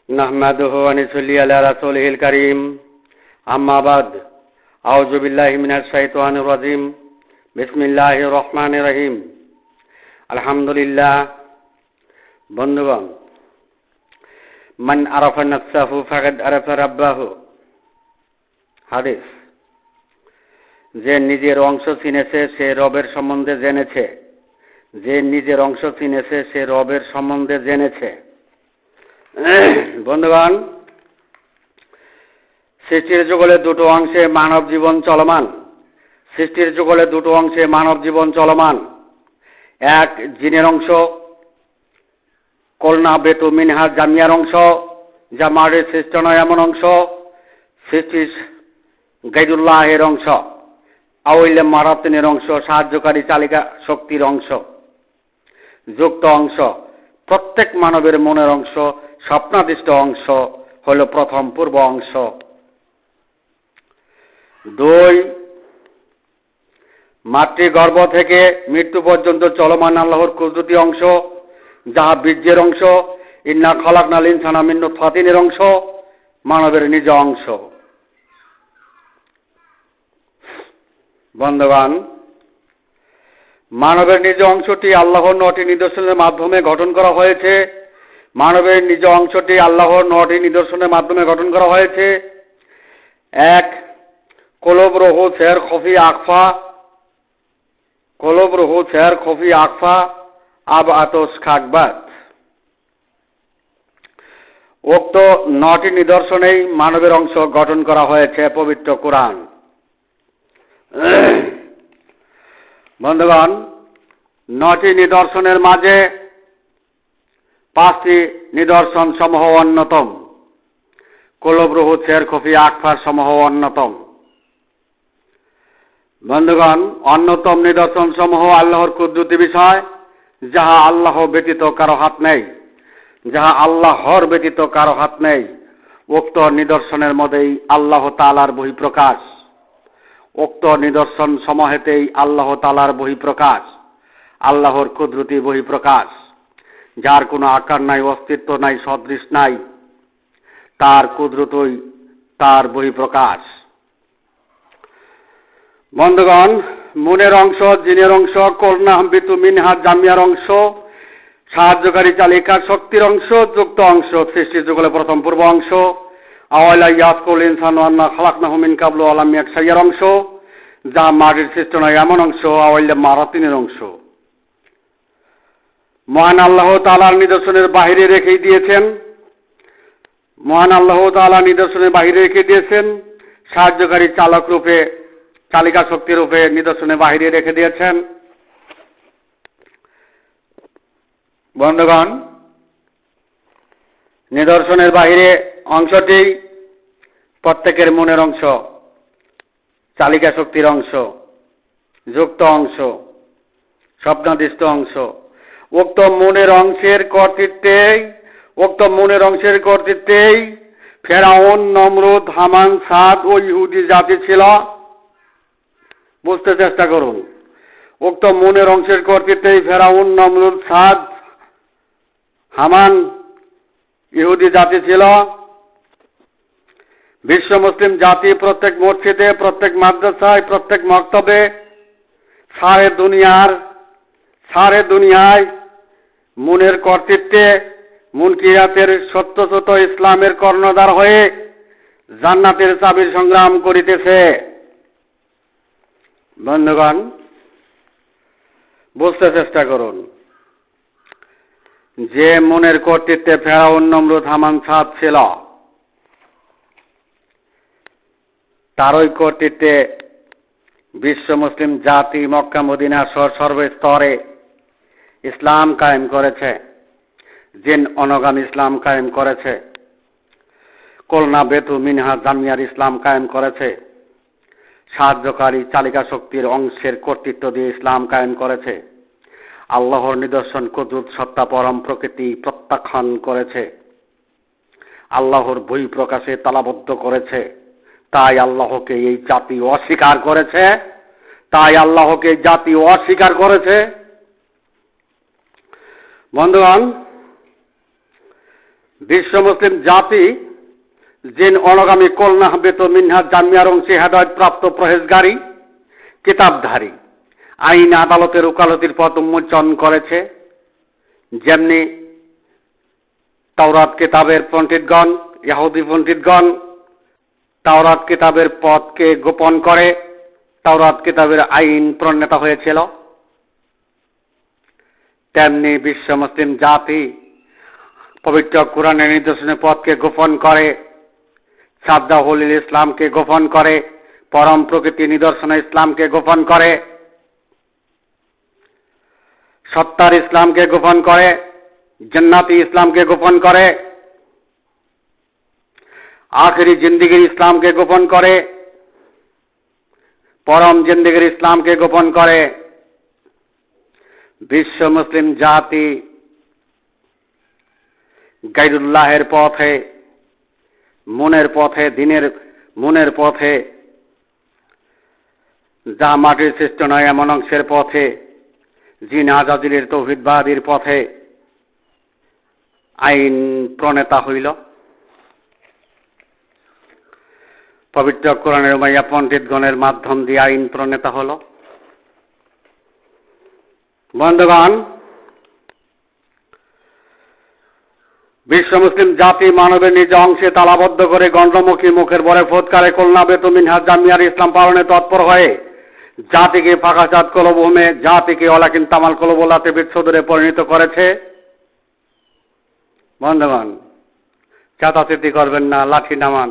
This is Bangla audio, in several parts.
নাহমাদুহু ওয়া নুসাল্লি আলা রাসূলিহিল কারীম। আম্মা বাদ। আউযু বিল্লাহি মিনাশ শাইতানির রাজীম। বিসমিল্লাহির রহমানির রহিম। আলহামদুলিল্লাহ। বন্ধুগণ, মান আরাফা নাফসাহু ফাকাদ আরাফা রাব্বাহু। হাদিস। যে নিজের অংশ চিনেছে সে রবের সম্বন্ধে জেনেছে। যে নিজের অংশ চিনেছে সে রবের সম্বন্ধে জেনেছে। বন্ধুগণ, সৃষ্টির যুগলে দুটো অংশে মানব জীবন চলমান। সৃষ্টির যুগলে দুটো অংশে মানব জীবন চলমান। এক জিনের অংশ, কলনা বেতু মিনহা জামিয়ার অংশ, যা মাটির সৃষ্ট নয় এমন অংশ। সৃষ্টি গাইদুল্লাহের অংশ, আউইলে মারাতিনের অংশ, সাহায্যকারী চালিকা শক্তির অংশ, যুক্ত অংশ। প্রত্যেক মানবের মনের অংশ, স্বপ্নাদিষ্ট অংশ হল প্রথম পূর্ব অংশ। দুই, মাতৃগর্ভ থেকে মৃত্যু পর্যন্ত চলমান আল্লাহর কুদরতি অংশ, যাহা বীর্যের অংশ। ইন্না খালাকনাল ইনসানা মিন নুতফাতিনের অংশ, মানবের নিজ অংশ। বন্ধুগণ, মানবের নিজ অংশটি আল্লাহর 9টি নিদর্শনের মাধ্যমে গঠন করা হয়েছে। মানবের নিজ অংশটি আল্লাহর 9টি নিদর্শনের মাধ্যমে গঠন করা হয়েছে। এক, কলব রুহু সের খফি আকফা। কলব রুহু সের খফি আকফা আব আতস খাকবাত। উক্ত 9টি নিদর্শনেই মানবের অংশ গঠন করা হয়েছে পবিত্র কোরআন। বন্ধুগণ, 9টি নিদর্শনের মাঝে 5টি নিদর্শন সমূহ অন্যতম। কলব রুহু সের খফি আকফার সমূহ অন্যতম। বন্ধুগণ, অন্যতম নিদর্শন সমূহ আল্লাহর কুদরতি বিষয়, যাহা আল্লাহ ব্যতীত কারো হাত নেই। যাহা আল্লাহর ব্যতীত কারো হাত নেই। উক্ত নিদর্শনের মধ্যেই আল্লাহ তাআলার বহিঃপ্রকাশ। উক্ত নিদর্শন সমূহেতেই আল্লাহ তাআলার বহিঃপ্রকাশ, আল্লাহর কুদরতি বহিঃপ্রকাশ, যার কোনো আকার নাই, অস্তিত্ব নাই, সদৃশ নাই। তার কুদরতই তার বহিঃপ্রকাশ। বন্ধুগণ, মনের অংশ, জিনের অংশ, কলনা বিতু মিনহা জামিয়ার অংশ, সাহায্যকারী চালিকা শক্তির অংশ, যুক্ত অংশ, সৃষ্টির যুগলে প্রথম পূর্ব অংশ, আওয়ালা ইয়াসকুল ইনসানু আন্না খালাকনাহু মিন কাবলু ওয়া লাম ইয়াক শাইয়ার অংশ, যা মাটির সৃষ্ট নয় এমন অংশ, আওয়ালা মারাতিনের অংশ। মহান আল্লাহ তাআলার নিদর্শনের বাহিরে রেখে দিয়েছেন। মহান আল্লাহ তাআলা নিদর্শনের বাহিরে রেখে দিয়েছেন। সাহায্যকারী চালক রূপে, চালিকা শক্তি রূপে নিদর্শনের বাহিরে রেখে দিয়েছেন। বন্ধুগণ, নিদর্শনের বাহিরে অংশটি প্রত্যেকের মনের অংশ, চালিকা শক্তির অংশ, যুক্ত অংশ, স্বপ্নাদিষ্ট অংশ। উক্ত মনের অংশের কর্তৃত্বেই ফেরাউন, নমরুদ, হামান, সাদ ও ইহুদি জাতি ছিল। বুঝতে চেষ্টা করুন। উক্ত মনের অংশের কর্তৃত্বেই ফেরাউন, নমরুদ, সাদ, হামান, ইহুদি জাতি ছিল। বিশ্ব মুসলিম জাতি প্রত্যেক মসজিদে, প্রত্যেক মাদ্রাসায়, প্রত্যেক মক্তবে, সারে দুনিয়ায় মুনের কর্তৃত্বে মুনকিরাতের সত্যসত ইসলামের কর্ণধার হয়ে জান্নাতের চাবির সংগ্রাম করিতেছে। বন্ধুগণ, বুঝতে চেষ্টা করুন। যে মনের কর্তৃত্বে ফেরাউন, নমরুদ, হামান, সাদ ছিল, তারই কর্তৃত্বে বিশ্ব মুসলিম জাতি মক্কা মদিনা সহ সর্বস্তরে ইসলাম কায়েম করেছে। জিন অনগাম ইসলাম কায়েম করেছে। কলনা বেতু মিনহা জামিয়ার ইসলাম কায়েম করেছে। সাহায্যকারী চালিকা শক্তির অংশের কর্তৃত্ব দিয়ে ইসলাম কায়েম করেছে। আল্লাহর নিদর্শন, কুদরত, সত্তা, পরম প্রকৃতি প্রত্যাখ্যান করেছে। আল্লাহর বহিঃপ্রকাশে তালাবদ্ধ করেছে। তাই আল্লাহকে এই জাতি অস্বীকার করেছে। বন্ধুগণ, বিশ্ব মুসলিম জাতি জিন অনগামী কলনা বেত মিনহাজ জামিয়ার অংশে হেদায়েত প্রাপ্ত পরহেজগারী কিতাবধারী আইন আদালতের ওকালতির পথ উন্মোচন করেছে। যেমনি তাওরাত কিতাবের পণ্ডিতগণ, ইহুদি পণ্ডিতগণ তাওরাত কিতাবের পথকে গোপন করে তাওরাত কিতাবের আইন প্রণেতা হয়েছিল, তেমনি বিশ্ব মুসলিম জাতি পবিত্র কোরআনের নির্দেশনের পথকে গোপন করে, সাদ্দাহুল ইসলামকে গোপন করে, পরম প্রকৃতি নিদর্শন ইসলামকে গোপন করে, সত্তার ইসলামকে গোপন করে, জান্নাতি ইসলামকে গোপন করে, আখেরি জিন্দিগির ইসলামকে গোপন করে, পরম জিন্দিগির ইসলামকে গোপন করে। বিশ্ব মুসলিম জাতি গায়রুল্লাহের পথে, মনের পথে, দিনের মনের পথে, যা মাটির সৃষ্ট নয় এমন অংশের পথে, জিন আজাদিলের তৌহিদবাদীর পথে আইন প্রণেতা হইল। পবিত্র কোরআনের উমাইয়া পণ্ডিতগণের মাধ্যম দিয়ে আইন প্রণেতা হল। বন্ধুগণ, বিশ্ব মুসলিম জাতি মানবের নিজ অংশে তালাবদ্ধ করে গণ্ডমুখী মুখের বরে ফোৎকারে কলনা বেত মিনহাজ জামিয়ার ইসলাম পালনে তৎপর হয়ে জাতিকে ফাঁকাচাঁদ কলভূমে, জাতিকে অলাকিন তামাল কলবলাতে বিচ্ছুদরে পরিণত করেছে। বন্ধুগণ, চাতাচিতি করবেন না, লাঠি নামান।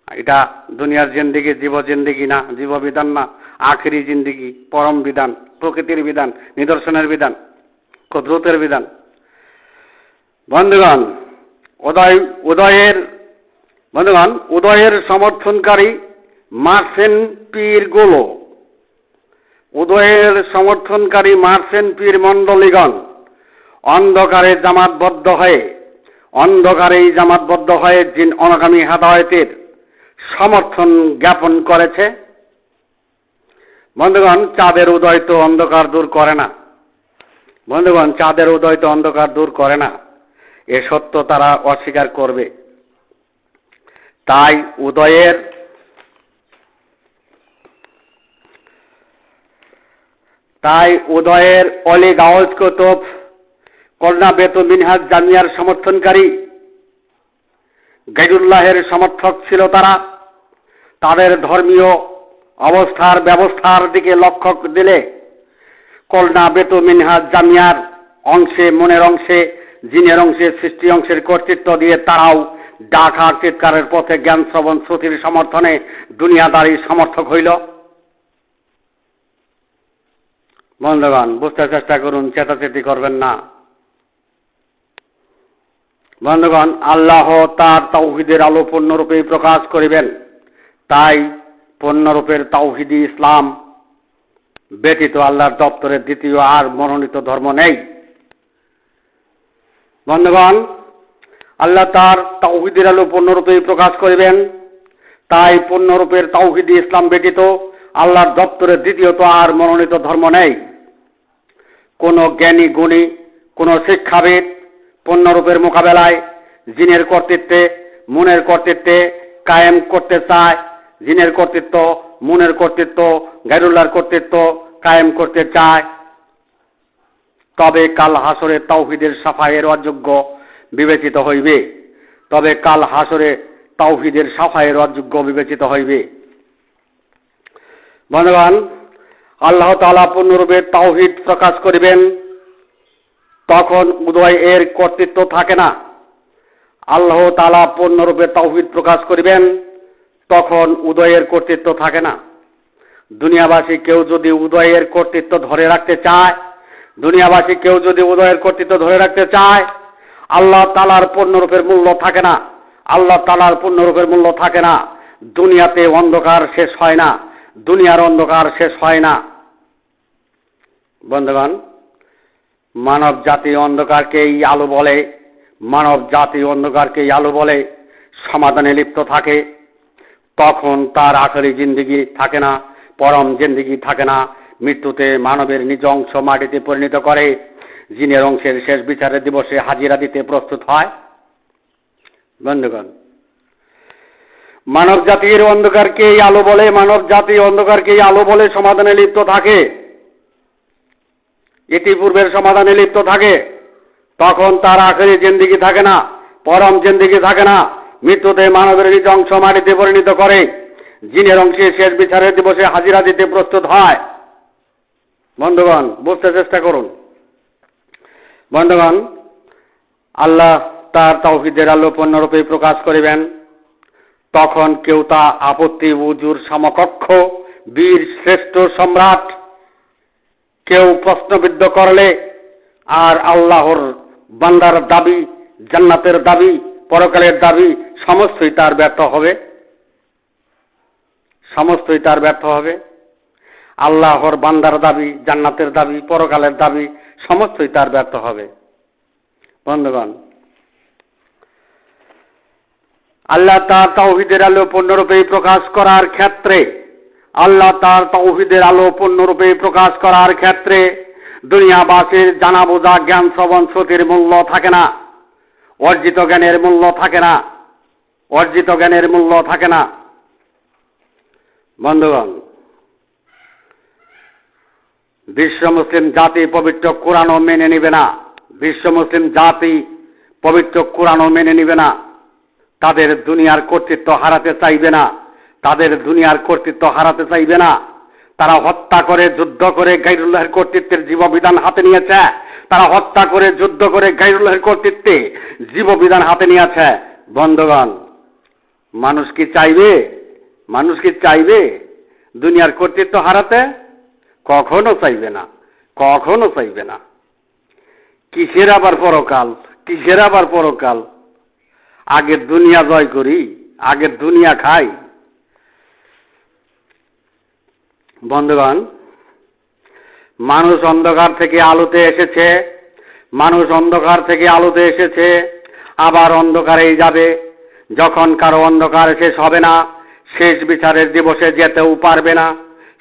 এটা দুনিয়ার জিন্দিগি, জীব জিন্দিগি না, জীববিধান না, আখেরি জিন্দিগি, পরম বিধান, প্রকৃতির বিধান, নিদর্শনের বিধান, কুদরতের বিধান। বন্ধুগণ, উদয়ের সমর্থনকারী মার্সেন পীরগুলো, উদয়ের সমর্থনকারী মার্সেন পীর মণ্ডলীগণ অন্ধকারেই জামাতবদ্ধ হয়ে জিন অনাগামী হেদায়েতের সমর্থন জ্ঞাপন করেছে। বন্ধুগণ, চাঁদের উদয় তো অন্ধকার দূর করে না। বন্ধুগণ, চাঁদের উদয় তো অন্ধকার দূর করে না, এ সত্য তারা অস্বীকার করবে। তাই উদয়ের অলি গাওয়াজ কুতুব কলনা বেত মিনহাজ জামিয়ার সমর্থনকারী গায়রুল্লাহের সমর্থক ছিল তারা। তাদের ধর্মীয় ব্যবস্থার দিকে লক্ষ্য দিলে কলনা বেত মিনহাজ জামিয়ার অংশে, মনের অংশে, জিনের অংশে, সৃষ্টি অংশের কর্তৃত্ব দিয়ে তারাও ডাকা চিৎকারের পথে জ্ঞান শ্রবণ শ্রুতির সমর্থনে দুনিয়াদারি সমর্থক হইল। বন্ধুগণ, বুঝতে চেষ্টা করুন, চেতাচেতি করবেন না। বন্ধুগণ, আল্লাহ তার তাওহীদের আলো পূর্ণরূপে প্রকাশ করিবেন। তাই পূর্ণরূপের তাওহীদি ইসলাম ব্যতীত আল্লাহর দপ্তরের দ্বিতীয় আর মনোনীত ধর্ম নেই। বন্ধুগণ, আল্লাহ তার তাওহীদের আলো পূর্ণরূপে প্রকাশ করিবেন। তাই পূর্ণরূপের তাওহীদি ইসলাম ব্যতীত আল্লাহর দপ্তরের দ্বিতীয়ত আর মনোনীত ধর্ম নেই। কোন জ্ঞানী গুণী, কোন শিক্ষাবিদ পূর্ণরূপের মোকাবেলায় জিনের কর্তৃত্বে, মনের কর্তৃত্বে কায়েম করতে চায়, জিনের কর্তৃত্ব, মনের কর্তৃত্ব, গায়রুল্লাহর কর্তৃত্ব কায়েম করতে চায়, তবে কাল হাসরে তাওহীদের সাফায়ের অযোগ্য বিবেচিত হইবে। বন্ধুগণ, আল্লাহ তাআলা পূর্ণরূপে তাওহীদ প্রকাশ করিবেন, তখন উদয় এর কর্তৃত্ব থাকে না। আল্লাহ তাআলা পূর্ণরূপে তাওহীদ প্রকাশ করিবেন, তখন উদয়ের কর্তৃত্ব থাকে না। দুনিয়াবাসী কেউ যদি উদয়ের কর্তৃত্ব ধরে রাখতে চায়, আল্লাহ তাআলার পূর্ণরূপের মূল্য থাকে না। আল্লাহ তাআলার পূর্ণরূপের মূল্য থাকে না। দুনিয়াতে অন্ধকার শেষ হয় না, দুনিয়ার অন্ধকার শেষ হয় না। বন্ধুগণ, মানব জাতি অন্ধকারকেই আলো বলে সমাধানে লিপ্ত থাকে। তখন তার আখেরি জিন্দেগি থাকে না, পরম জিন্দেগি থাকে না। মৃত্যুতে মানবের নিজ অংশ মাটিতে পরিণত করে জিনের অংশের শেষ বিচারের দিবসে হাজিরা দিতে প্রস্তুত হয়? বন্ধুগণ, মানব জাতির অন্ধকারকেই আলো বলে, মানব জাতি অন্ধকারকেই আলো বলে সমাধানে লিপ্ত থাকে, ইতিপূর্বের সমাধানে লিপ্ত থাকে। তখন তার আখেরি জিন্দেগি থাকে না, পরম জিন্দেগি থাকে না। মৃত্যুতে মানবের নিজ অংশ মাটিতে পরিণত করে জিনের অংশে শেষ বিচারের দিবসে হাজিরা দিতে প্রস্তুত হয়। বন্ধুগণ, বুঝতে চেষ্টা করুন। বন্ধুগণ, আল্লাহ তার তাওহীদের আলো পূর্ণরূপে প্রকাশ করিবেন। তখন কেউ তা আপত্তি উজুর সমকক্ষ বীর শ্রেষ্ঠ সম্রাট কেউ প্রশ্নবিদ্ধ করলে আর আল্লাহর বান্দার দাবি, জান্নাতের দাবি, পরকালের দাবি সমস্তই তার ব্যর্থ হবে, সমস্তই তার ব্যর্থ হবে। আল্লাহর বান্দার দাবি, জান্নাতের দাবি, পরকালের দাবি সমস্তই তার ব্যর্থ হবে। বন্ধুগণ, আল্লাহ তার তাওহীদের আলো পূর্ণরূপে প্রকাশ করার ক্ষেত্রে, আল্লাহ তার তাওহীদের আলো পূর্ণরূপে প্রকাশ করার ক্ষেত্রে দুনিয়াবাসীর জানা বোঝা জ্ঞান শ্রবণ শ্রুতির মূল্য থাকে না, অর্জিত জ্ঞানের মূল্য থাকে না, অর্জিত জ্ঞানের মূল্য থাকে না। বন্ধুগণ, বিশ্ব মুসলিম জাতি পবিত্র কোরআনও মেনে নিবে না, বিশ্ব মুসলিম জাতি পবিত্র কোরআনও মেনে নিবে না। তাদের দুনিয়ার কর্তৃত্ব হারাতে চাইবে না, তাদের দুনিয়ার কর্তৃত্ব হারাতে চাইবে না। তারা হত্যা করে, যুদ্ধ করে গায়রুল্লাহের কর্তৃত্বের জীববিধান হাতে নিয়েছে। তারা হত্যা করে, যুদ্ধ করে গায়রুল্লাহের কর্তৃত্বে জীববিধান হাতে নিয়েছে। বন্ধুগণ, মানুষ কি চাইবে? মানুষ কি চাইবে দুনিয়ার কর্তৃত্ব হারাতে? কখনো চাইবে না, কখনো চাইবে না। কিসের আবার পরকাল? কিসের আবার পরকাল? আগের দুনিয়া জয় করি, আগের দুনিয়া খাই। বন্ধুগণ, মানুষ অন্ধকার থেকে আলোতে এসেছে, মানুষ অন্ধকার থেকে আলোতে এসেছে, আবার অন্ধকারেই যাবে। যখন কারো অন্ধকার শেষ হবে না, শেষ বিচারের দিবসে যেতেও পারবে না,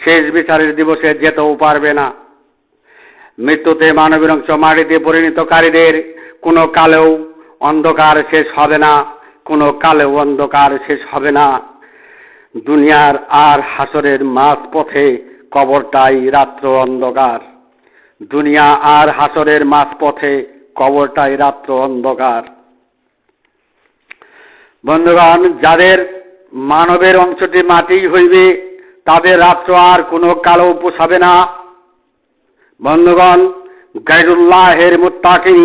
শেষ বিচারের দিবসে যেতেও পারবে না। মৃত্যুতে মানবের অংশ মাটিতে পরিণতকারীদের কোনো কালেও অন্ধকার শেষ হবে না, কোনো কালেও অন্ধকার শেষ হবে না। দুনিয়ার আর হাসরের মাঝ পথে কবরটাই রাত্র অন্ধকার, দুনিয়া আর হাসরের মাঝ পথে কবরটাই রাত্র অন্ধকার। বন্ধুগণ, যাদের মানবের অংশটি মাটি হইবে তাদের রাত্র আর কোনো কালেও পোষাবে না। বন্ধুগণ, গায়রুল্লাহের মুত্তাকিন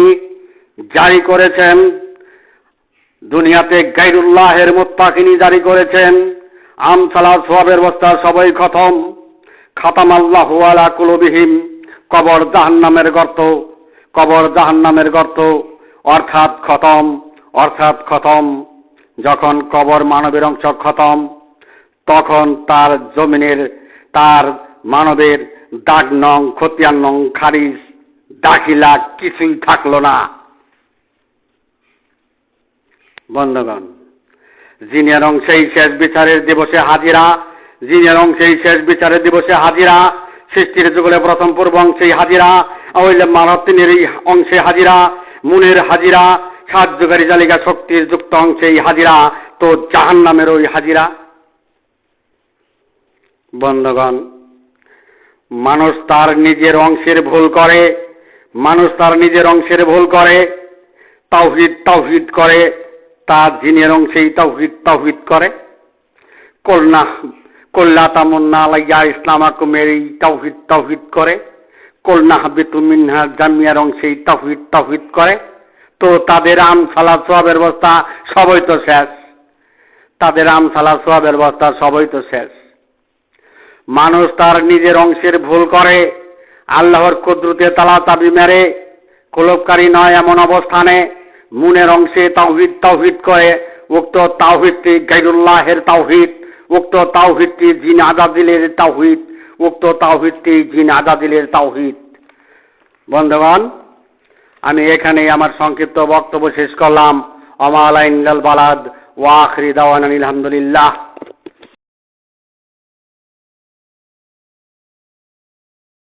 জারি করেছেন, দুনিয়াতে গায়রুল্লাহের মুত্তাকিন জারি করেছেন আমসালাত সওয়াবের বস্তা সবাই খতম, খাতাম আল্লাহু আলা কুলুবিহিম, কবর জাহান্নামের গর্ত, কবর জাহান্নামের গর্ত, অর্থাৎ খতম, অর্থাৎ খতম। যখন কবর মানবের অংশ খতম, তখন তার জমিনের, তার মানবের দাগ নং, খতিয়ান নং, খারিজ, দাখিলা কিছুই থাকলো না। বন্ধুগণ, জিনের অংশেই শেষ বিচারের দিবসে হাজিরা, জিনের অংশেই শেষ বিচারের দিবসে হাজিরা, সৃষ্টির যুগলে প্রথম পূর্ব অংশেই হাজিরা, মানব তিনের অংশে হাজিরা, মুনের হাজিরা, সাহায্যকারী জালিকা শক্তির যুক্ত অংশেই হাজিরা, তো জাহান্নামের ওই হাজিরা। বন্ধুগণ, মানুষ তার নিজের অংশের ভুল করে, মানুষ তার নিজের অংশের ভুল করে, তাওহীদ তাওহীদ করে, তার জিনের অংশেই তাওহীদ তাওহীদ করে। কল্লা তামন্না আলাইয়া ইসলামাকুম এই তাওহীদ তাওহীদ করে, কল্না হাবিতু মিনহা জামিয়ার অংশেই তাওহীদ তাওহীদ করে। তো তাদের আমসালাত সওয়াবের বস্তা সবই তো শেষ, তাদের আমসালাত সওয়াবের বস্তা সবই তো শেষ। মানুষ তার নিজের অংশের ভুল করে, আল্লাহর কুদরতে তালা তাবি মেরে, কলবকারী নয় এমন অবস্থানে মুনের অংশে তাওহীদ তাওহীদ করে। উক্ত তাওহীদটি গায়রুল্লাহের তাওহীদ, উক্ত তাওহীদটি জিন আজাদিলের তাওহীদ, উক্ত তাওহীদটি জিন আজাদিলের তাওহীদ। বন্ধুগণ, আমি এখানেই আমার সংক্ষিপ্ত বক্তব্য শেষ করলাম। ওয়া মা আলাইনাল বালাদ ওয়া আখিরি দাওয়ানা আলহামদুলিল্লাহ।